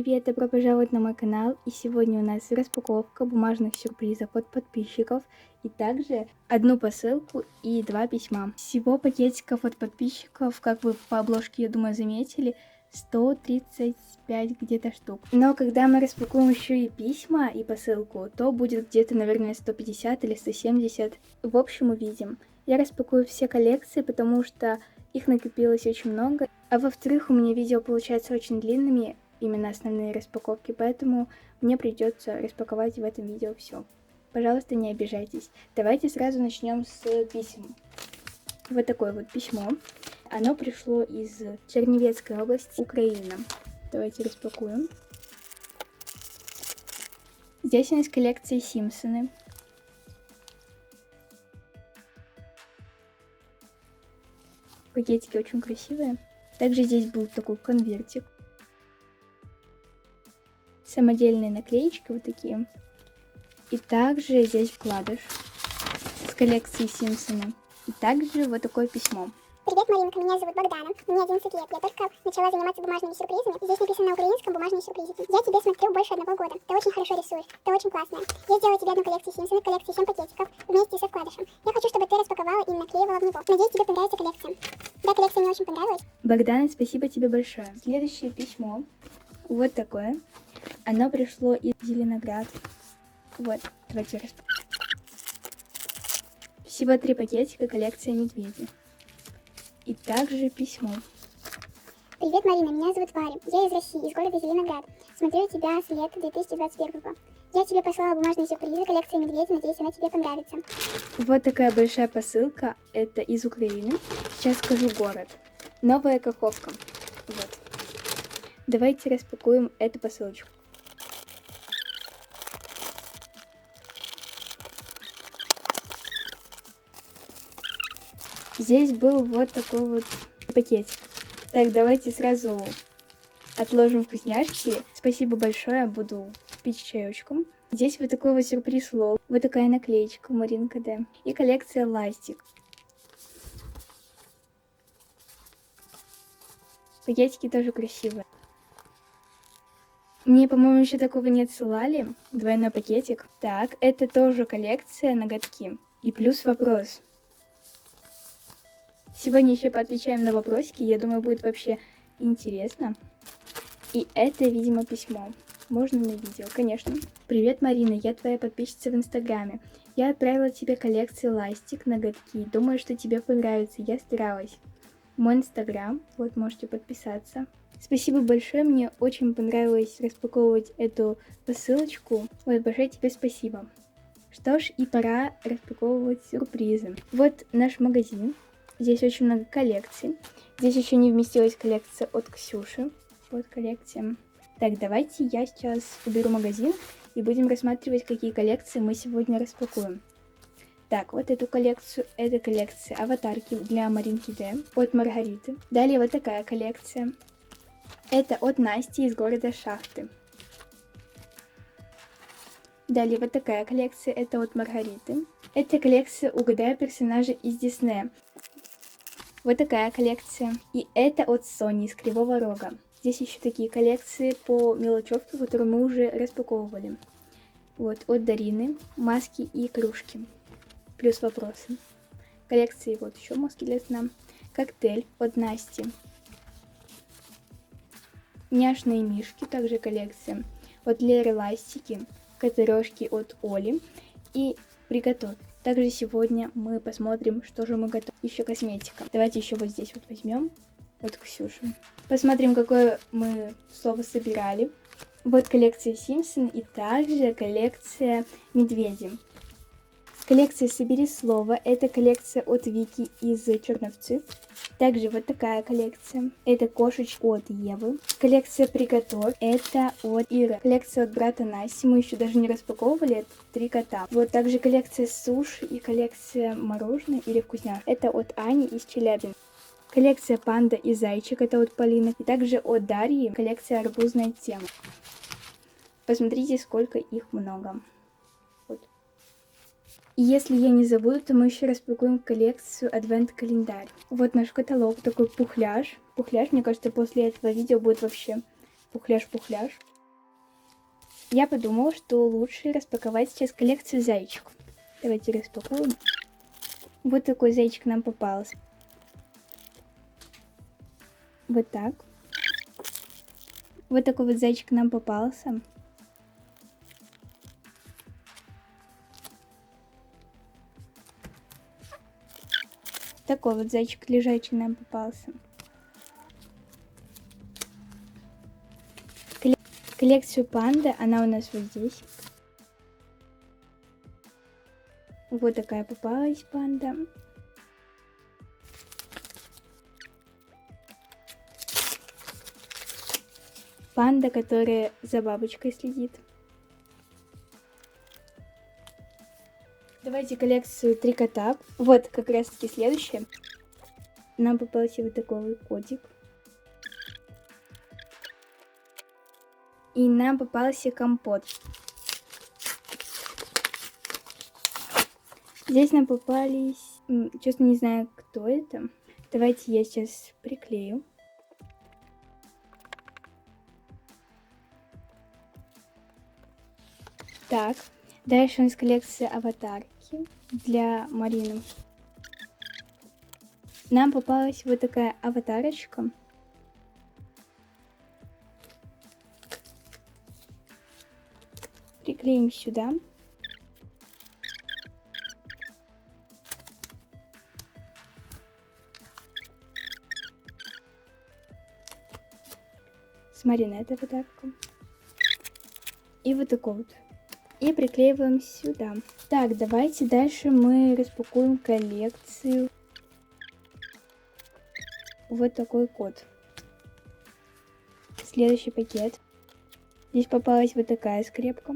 привет! Добро пожаловать на мой канал. И сегодня у нас распаковка бумажных сюрпризов от подписчиков. И также одну посылку и 2 письма. Всего пакетиков от подписчиков, как вы по обложке, я думаю, заметили, 135 где-то штук. Но когда мы распакуем еще и письма и посылку, то будет где-то, наверное, 150 или 170. В общем, увидим. Я распакую все коллекции, потому что их накопилось очень много. А во-вторых, у меня видео получаются очень длинными, именно основные распаковки, поэтому мне придется распаковать в этом видео все. Пожалуйста, не обижайтесь. Давайте сразу начнем с писем. Вот такое вот письмо. Оно пришло из Чернівецкой области, Украина. Давайте распакуем. Здесь у нас коллекция Симпсоны. Пакетики очень красивые. Также здесь был такой конвертик. Самодельные наклеечки вот такие. И также здесь вкладыш с коллекцией Симпсоны. И также вот такое письмо. Привет, Маринка, меня зовут Богдана, мне 11 лет, я только начала заниматься бумажными сюрпризами. Здесь написано на украинском «бумажные сюрпризики». Я тебе смотрю больше 1 года, ты очень хорошо рисуешь, ты очень классная. Я сделала тебе одну коллекцию Симпсонов, коллекцию 7 пакетиков, вместе со вкладышем. Я хочу, чтобы ты распаковала и наклеивала в него. Надеюсь, тебе понравится коллекция. Да, коллекция мне очень понравилась. Богдана, спасибо тебе большое. Следующее письмо, вот такое. Оно пришло из Зеленограда. Вот, давайте распакуем. Всего 3 пакетика, коллекция медведей. И также письмо. Привет, Марина, меня зовут Варя. Я из России, из города Зеленоград. Смотрю тебя с лета 2021. Я тебе послала бумажные сюрпризы, коллекция медведей, надеюсь, она тебе понравится. Вот такая большая посылка, это из Украины. Сейчас скажу город. Новая Каховка. Вот. Давайте распакуем эту посылочку. Здесь был вот такой вот пакетик. Так, давайте сразу отложим вкусняшки. Спасибо большое, буду пить чаечком. Здесь вот такой вот сюрприз лол. Вот такая наклеечка Маринка Д. И коллекция ластик. Пакетики тоже красивые. Мне, по-моему, еще такого не отсылали. Двойной пакетик. Так, это тоже коллекция ноготки. И плюс вопрос. Сегодня еще поотвечаем на вопросики, я думаю, будет вообще интересно. И это, видимо, письмо. Можно на видео, конечно. Привет, Марина, я твоя подписчица в Инстаграме. Я отправила тебе коллекции ластик, ноготки. Думаю, что тебе понравится, я старалась. Мой Инстаграм, вот можете подписаться. Спасибо большое, мне очень понравилось распаковывать эту посылочку. Вот, большое тебе спасибо. Что ж, и пора распаковывать сюрпризы. Вот наш магазин. Здесь очень много коллекций. Здесь еще не вместилась коллекция от Ксюши. Вот коллекция. Так, давайте я сейчас уберу магазин и будем рассматривать, какие коллекции мы сегодня распакуем. Так, вот эту коллекцию. Это коллекция аватарки для Маринки Д. От Маргариты. Далее вот такая коллекция. Это от Насти из города Шахты. Далее вот такая коллекция. Это от Маргариты. Это коллекция «Угадаю персонажа из Диснея». Вот такая коллекция. И это от Сони из Кривого Рога. Здесь еще такие коллекции по мелочевке, которые мы уже распаковывали. Вот, от Дарины. Маски и кружки. Плюс вопросы. Коллекции вот еще маски для сна. Коктейль от Насти. Няшные мишки, также коллекция. От Леры ластики. Катережки от Оли. И приготовь. Также сегодня мы посмотрим, что же мы готовим. Еще косметика. Давайте еще вот здесь вот возьмем. Вот Ксюшу. Посмотрим, какое мы слово собирали. Вот коллекция Симпсон и также коллекция медведи. Коллекция «Собери слово». Это коллекция от Вики из Черновцы. Также вот такая коллекция. Это кошечка от Евы. Коллекция «Приготовь». Это от Иры. Коллекция от брата Насти. Мы еще даже не распаковывали. Это 3 кота. Вот также коллекция суши и коллекция мороженое или вкусняшек. Это от Ани из Челябинска. Коллекция «Панда и зайчик». Это от Полины. И также от Дарьи коллекция «Арбузная тема». Посмотрите, сколько их много. И если я не забуду, то мы еще распакуем коллекцию Адвент-календарь. Вот наш каталог, такой пухляж. Пухляж, мне кажется, после этого видео будет вообще Пухляж-пухляж. Я подумала, что лучше распаковать сейчас коллекцию зайчиков. Давайте распакуем. Вот такой зайчик нам попался. Вот так. Вот такой вот зайчик нам попался. Такой вот зайчик лежачий нам попался. Коллекцию панда, она у нас вот здесь. Вот такая попалась панда. Панда, которая за бабочкой следит. Давайте коллекцию 3 кота. Вот как раз таки следующее. Нам попался вот такой вот котик. И нам попался компот. Здесь нам попались... Честно, не знаю, кто это. Давайте я сейчас приклею. Так. Дальше у нас коллекция аватарки для Марины. Нам попалась вот такая аватарочка. Приклеим сюда. С Мариной эта аватарка. И вот такой вот. И приклеиваем сюда. Так, давайте дальше мы распакуем коллекцию. Вот такой код. Следующий пакет. Здесь попалась вот такая скрепка.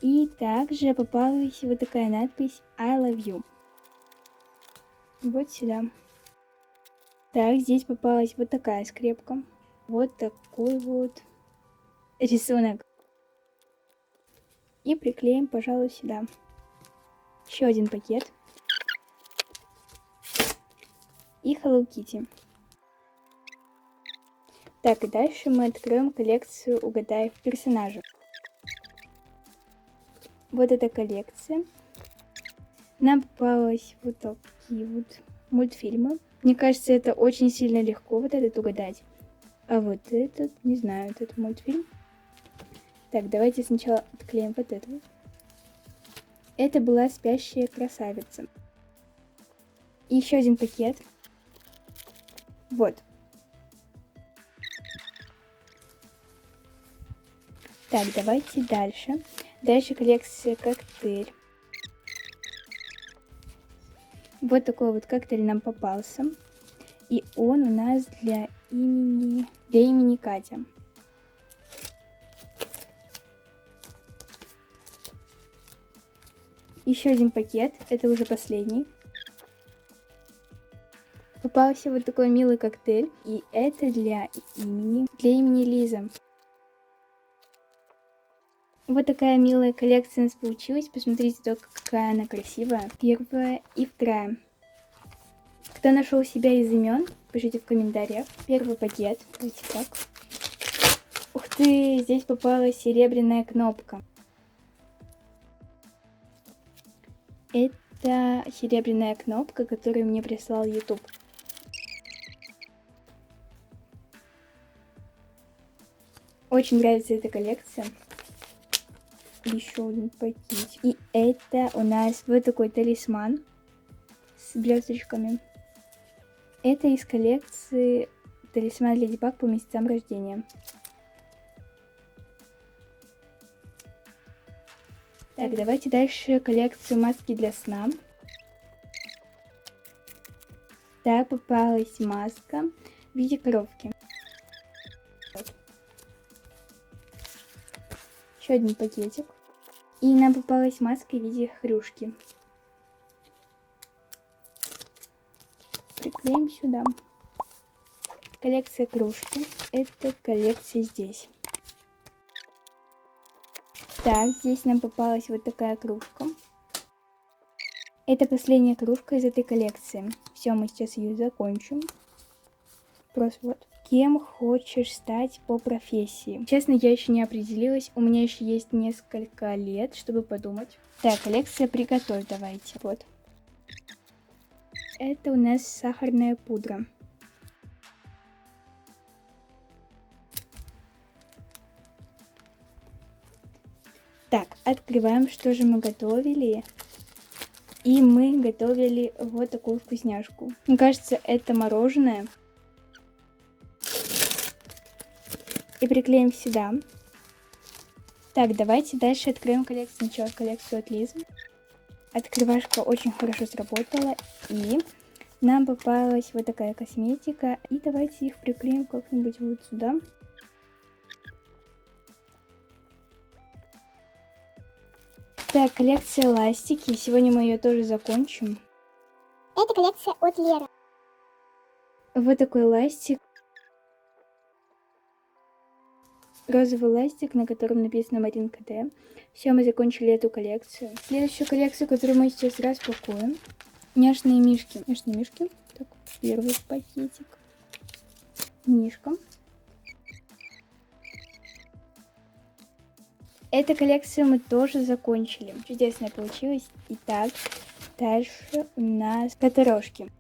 И также попалась вот такая надпись I love you. Вот сюда. Так, здесь попалась вот такая скрепка. Вот такой вот рисунок. И приклеим, пожалуй, сюда. Еще один пакет. И Hello Kitty. Так, и дальше мы откроем коллекцию «Угадай персонажа». Вот эта коллекция. Нам попалось вот такие вот мультфильмы. Мне кажется, это очень сильно легко вот этот угадать. А вот этот, не знаю, этот мультфильм. Так, давайте сначала отклеим вот это. Это была спящая красавица. И еще один пакет. Вот. Так, давайте дальше. Дальше коллекция коктейль. Вот такой вот коктейль нам попался. И он у нас для имени Катя. Еще один пакет, это уже последний. Попался вот такой милый коктейль, и это для имени Лиза. Вот такая милая коллекция у нас получилась. Посмотрите только, какая она красивая. Первая и вторая. Кто нашел себя из имен, пишите в комментариях. Первый пакет. Давайте так. Ух ты, здесь попалась серебряная кнопка. Это серебряная кнопка, которую мне прислал YouTube. Очень нравится эта коллекция. Еще один пакет. И это у нас вот такой талисман с блесточками. Это из коллекции талисман Леди Баг по месяцам рождения. Так, давайте дальше коллекцию маски для сна. Так, попалась маска в виде коровки. Еще один пакетик. И нам попалась маска в виде хрюшки. Приклеим сюда. Коллекция кружки. Это коллекция здесь. Так, здесь нам попалась вот такая кружка. Это последняя кружка из этой коллекции. Все, мы сейчас ее закончим. Просто вот. Кем хочешь стать по профессии? Честно, я еще не определилась. У меня еще есть несколько лет, чтобы подумать. Так, коллекция «Приготовь» давайте. Вот. Это у нас сахарная пудра. Так, открываем, что же мы готовили. И мы готовили вот такую вкусняшку. Мне кажется, это мороженое. И приклеим сюда. Так, давайте дальше откроем коллекцию. Сначала коллекцию от Лизы. Открывашка очень хорошо сработала. И нам попалась вот такая косметика. И давайте их приклеим как-нибудь вот сюда. Так, коллекция ластики. Сегодня мы ее тоже закончим. Это коллекция от Леры. Вот такой ластик. Розовый ластик, на котором написано Маринка Д. Все, мы закончили эту коллекцию. Следующую коллекцию, которую мы сейчас распакуем. Няшные мишки. Няшные мишки. Так, первый пакетик. Мишка. Эту коллекцию мы тоже закончили. Чудесно получилось. Итак, дальше у нас каторожки.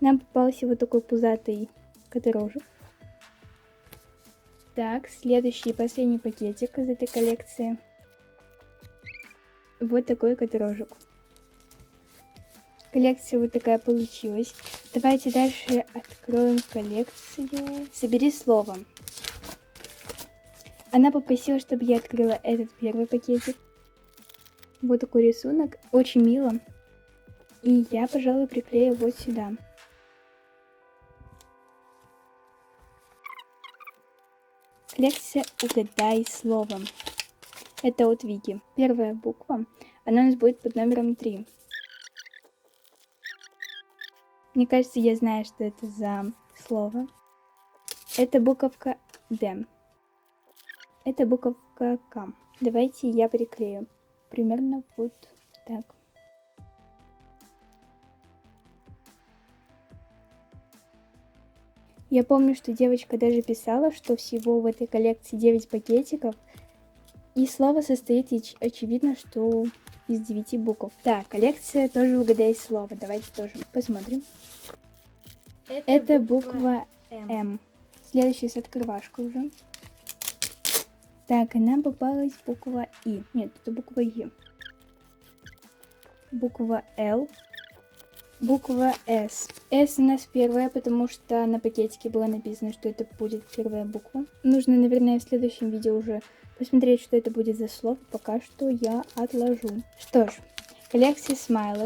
Нам попался вот такой пузатый каторожек. Так, следующий и последний пакетик из этой коллекции. Вот такой каторожек. Коллекция вот такая получилась. Давайте дальше откроем коллекцию «Собери слово». Она попросила, чтобы я открыла этот первый пакетик. Вот такой рисунок. Очень мило. И я, пожалуй, приклею вот сюда. Коллекция «Угадай слово». Это от Вики. Первая буква. Она у нас будет под номером 3. Мне кажется, я знаю, что это за слово. Это буковка «Д». Это буковка «К». Давайте я приклею. Примерно вот так. Я помню, что девочка даже писала, что всего в этой коллекции 9 пакетиков. И слово состоит, очевидно, что из 9 букв. Так, коллекция тоже «Угадай слово». Давайте тоже посмотрим. Это буква М. Следующая с открывашкой уже. Так, и нам попалась буква И. Нет, это буква Е. Буква Л. Буква С. С у нас первая, потому что на пакетике было написано, что это будет первая буква. Нужно, наверное, в следующем видео уже посмотреть, что это будет за слово. Пока что я отложу. Что ж, коллекция смайлы.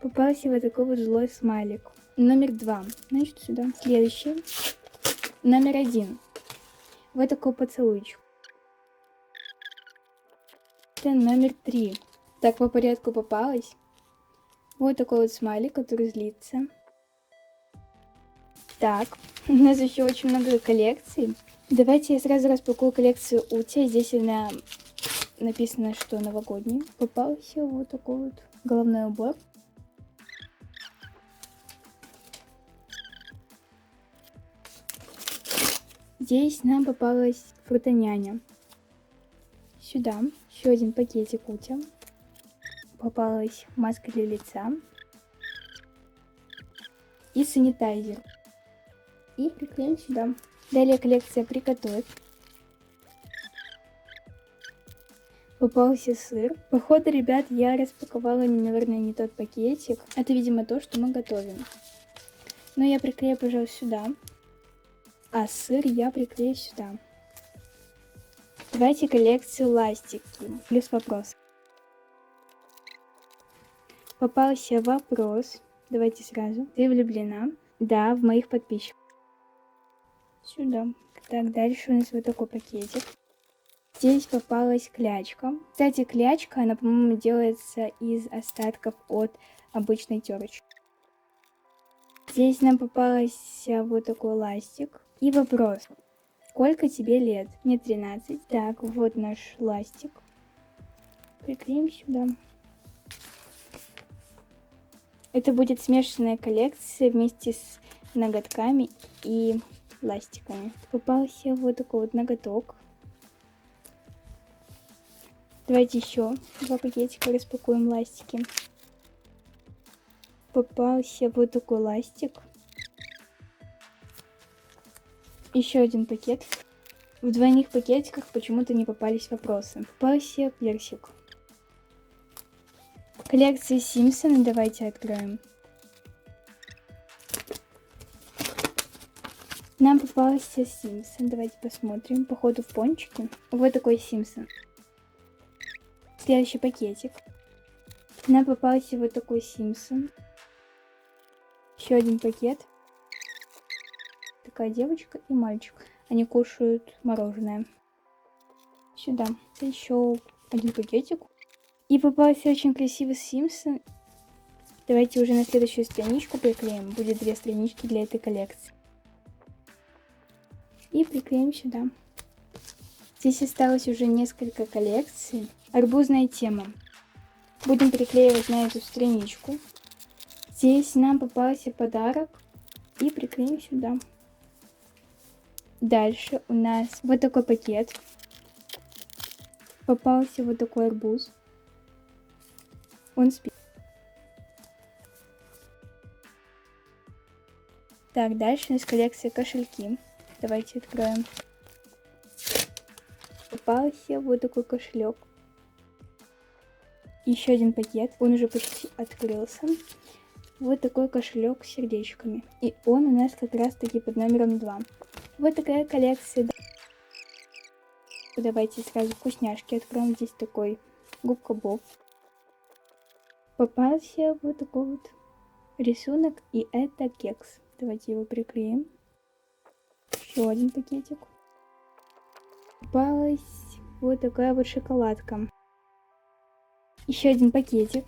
Попался вот такой вот злой смайлик. Номер 2. Значит, сюда. Следующий. Номер 1. Вот такой поцелуйчик. Это номер 3. Так, по порядку попалась. Вот такой вот смайлик, который злится. Так, у нас еще очень много коллекций. Давайте я сразу распакую коллекцию Ути. Здесь она написано, что новогодний. Попался вот такой вот головной убор. Здесь нам попалась фрутоняня. Сюда еще один пакетик Ути. Попалась маска для лица. И санитайзер. И приклеим сюда. Далее коллекция «Приготовь». Попался сыр. Походу, ребят, я распаковала, наверное, не тот пакетик. Это, видимо, то, что мы готовим. Но я приклею, пожалуй, сюда. А сыр я приклею сюда. Давайте коллекцию ластики. Плюс вопрос. Попался вопрос. Давайте сразу. Ты влюблена? Да, в моих подписчиков. Сюда. Так, дальше у нас вот такой пакетик. Здесь попалась клячка. Кстати, клячка, она, по-моему, делается из остатков от обычной терочки. Здесь нам попался вот такой ластик. И вопрос. Сколько тебе лет? Мне 13. Так, вот наш ластик. Приклеим сюда. Это будет смешанная коллекция вместе с ноготками и ластиками. Попался вот такой вот ноготок. Давайте еще 2 пакетика распакуем ластики. Попался вот такой ластик. Еще один пакет. В двойных пакетиках почему-то не попались вопросы. Попался персик. Коллекция Симпсоны. Давайте откроем. Нам попался Симпсон. Давайте посмотрим. Походу в пончике. Вот такой Симпсон. Следующий пакетик. Нам попался вот такой Симпсон. Еще один пакет. Такая девочка и мальчик. Они кушают мороженое. Сюда. Еще один пакетик. И попался очень красивый Симпсон. Давайте уже на следующую страничку приклеим. Будет 2 странички для этой коллекции. И приклеим сюда. Здесь осталось уже несколько коллекций. Арбузная тема. Будем приклеивать на эту страничку. Здесь нам попался подарок. И приклеим сюда. Дальше у нас вот такой пакет. Попался вот такой арбуз. Он спит. Так, дальше у нас коллекция кошельки. Давайте откроем. Попался вот такой кошелек. Еще один пакет. Он уже почти открылся. Вот такой кошелек с сердечками. И он у нас как раз таки под номером 2. Вот такая коллекция. Давайте сразу вкусняшки откроем. Здесь такой губка Боб. Попался вот такой вот рисунок. И это кекс. Давайте его приклеим. Еще один пакетик. Попалась вот такая вот шоколадка. Еще один пакетик.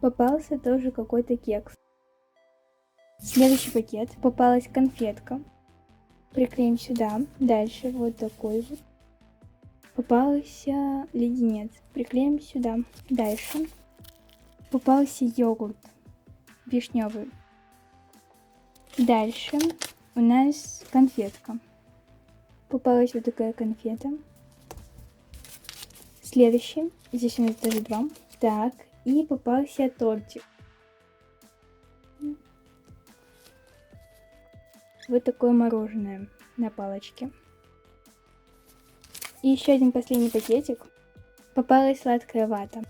Попался тоже какой-то кекс. Следующий пакет. Попалась конфетка. Приклеим сюда. Дальше вот такой вот. Попался леденец. Приклеим сюда. Дальше. Попался йогурт. Вишневый. Дальше у нас конфетка. Попалась вот такая конфета. Следующий. Здесь у нас даже 2. Так. И попался тортик. Вот такое мороженое на палочке. И еще один последний пакетик. Попалась сладкая вата.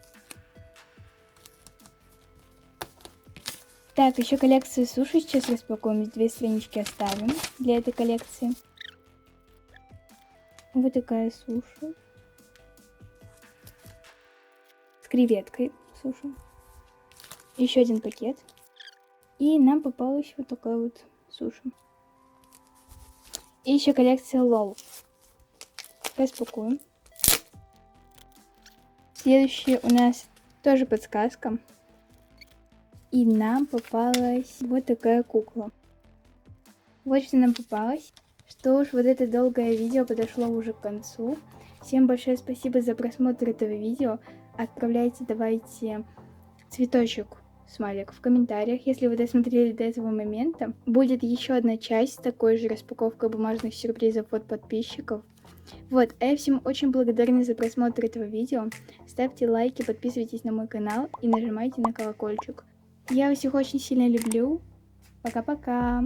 Так, еще коллекцию суши сейчас распакуем. 2 странички оставим для этой коллекции. Вот такая суши. С креветкой суши. Еще один пакет. И нам попалась вот такая вот суши. И еще коллекция лол. Распакуем. Следующая у нас тоже подсказка. И нам попалась вот такая кукла. Вот что нам попалось. Что ж, вот это долгое видео подошло уже к концу. Всем большое спасибо за просмотр этого видео. Отправляйте, давайте цветочек, смайлик в комментариях, если вы досмотрели до этого момента. Будет еще одна часть с такой же распаковкой бумажных сюрпризов от подписчиков. Вот, а я всем очень благодарна за просмотр этого видео. Ставьте лайки, подписывайтесь на мой канал и нажимайте на колокольчик. Я вас всех очень сильно люблю. Пока-пока.